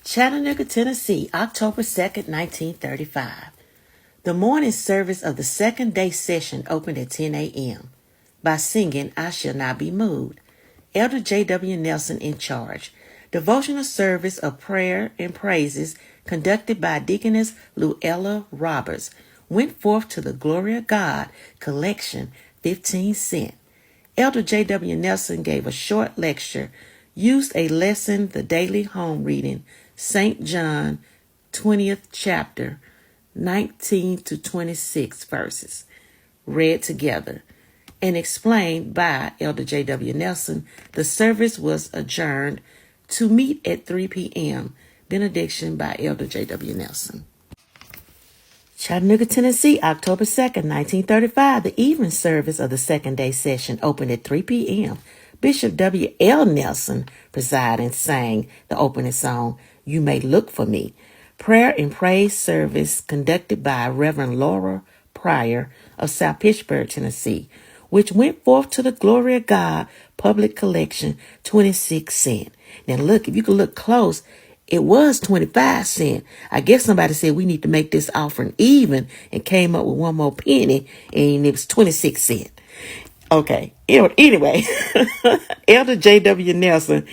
Chattanooga, Tennessee, October 2nd, 1935. The morning service of the second day session opened at 10 a.m. by singing I Shall Not Be Moved. Elder J.W. Nelson in charge. Devotional service of prayer and praises conducted by Deaconess Luella Roberts went forth to the Glory of God collection 15 cents. Elder J.W. Nelson gave a short lecture, used a lesson, the daily home reading, St. John 20th chapter, 19 to 26 verses, read together, and explained by Elder J.W. Nelson. The service was adjourned to meet at 3 p.m. Benediction by Elder J.W. Nelson. Chattanooga, Tennessee, October 2nd, 1935. The evening service of the second day session opened at 3 p.m. Bishop W.L. Nelson presiding sang the opening song, You May Look for Me. Prayer and praise service conducted by Reverend Laura Pryor of South Pittsburgh, Tennessee, which went forth to the Glory of God public collection, 26 cents. Now look, if you can look close, it was 25 cents. I guess somebody said we need to make this offering even and came up with one more penny, and it was 26 cents. Okay, anyway, Elder J.W. Nelson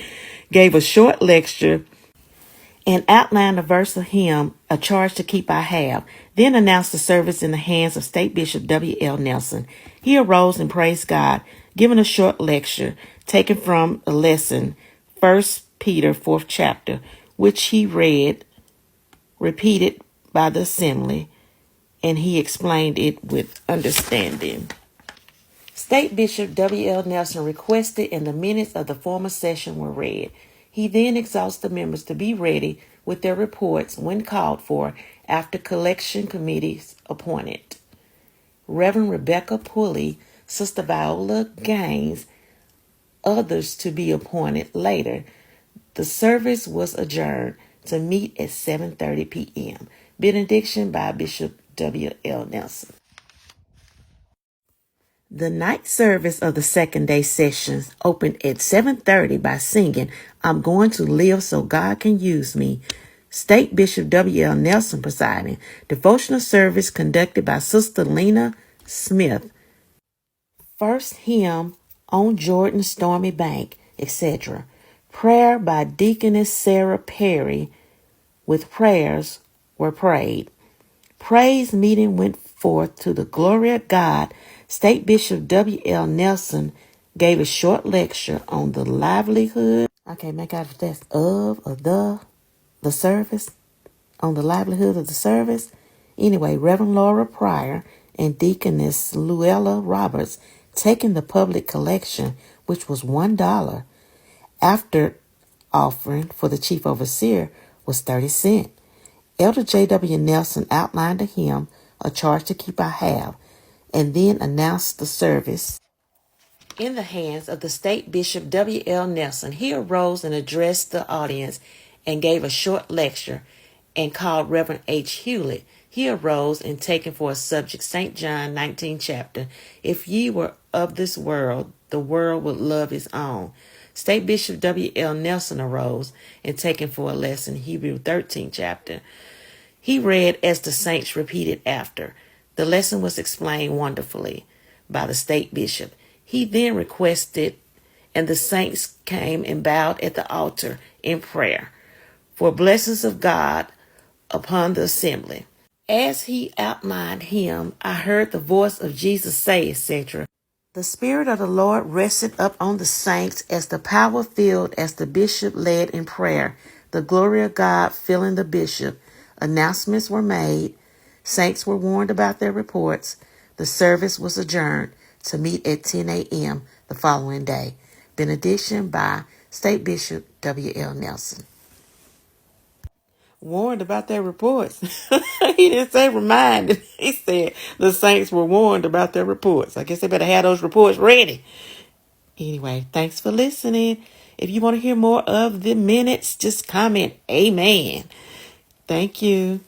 gave a short lecture and outlined a verse of hymn, A Charge to Keep I Have, then announced the service in the hands of State Bishop W.L. Nelson. He arose and praised God, giving a short lecture taken from a lesson, 1 Peter 4th chapter, which he repeated by the assembly, and he explained it with understanding. State Bishop W.L. Nelson requested and the minutes of the former session were read. He then exhorted the members to be ready with their reports when called for after collection committees appointed. Reverend Rebecca Pulley, Sister Viola Gaines, others to be appointed later. The service was adjourned to meet at 7:30 p.m. Benediction by Bishop W.L. Nelson. The night service of the second day sessions opened at 7:30 by singing, I'm Going to Live So God Can Use Me. State Bishop W.L. Nelson presiding. Devotional service conducted by Sister Lena Smith. First hymn, On Jordan's Stormy Bank, etc. Prayer by Deaconess Sarah Perry, with prayers were prayed. Praise meeting went forth to the Glory of God. State Bishop W.L. Nelson gave a short lecture on the livelihood. I can't make out if that's of or the service. On the livelihood of the service. Anyway, Reverend Laura Pryor and Deaconess Luella Roberts taking the public collection, which was $1. After offering for the chief overseer was 30 cents. Elder J.W. Nelson outlined a hymn, A Charge to Keep I Have, and then announced the service in the hands of the State Bishop W.L. Nelson. He arose and addressed the audience and gave a short lecture and called Reverend H. Hewlett. He arose and taken for a subject St. John 19 chapter, If ye were of this world, the world would love his own. State Bishop W.L. Nelson arose and taken for a lesson Hebrew 13 chapter. He read as the saints repeated after. The lesson was explained wonderfully by the state bishop. He then requested, and the saints came and bowed at the altar in prayer for blessings of God upon the assembly. As he outlined him, I heard the voice of Jesus say, etc. The Spirit of the Lord rested up on the saints as the power filled as the bishop led in prayer. The glory of God filling the bishop. Announcements were made. Saints were warned about their reports. The service was adjourned to meet at 10 a.m. the following day. Benediction by State Bishop W.L. Nelson. Warned about their reports. He didn't say reminded. He said the saints were warned about their reports. I guess they better have those reports ready. Anyway, thanks for listening. If you want to hear more of the minutes, just comment amen. Thank you.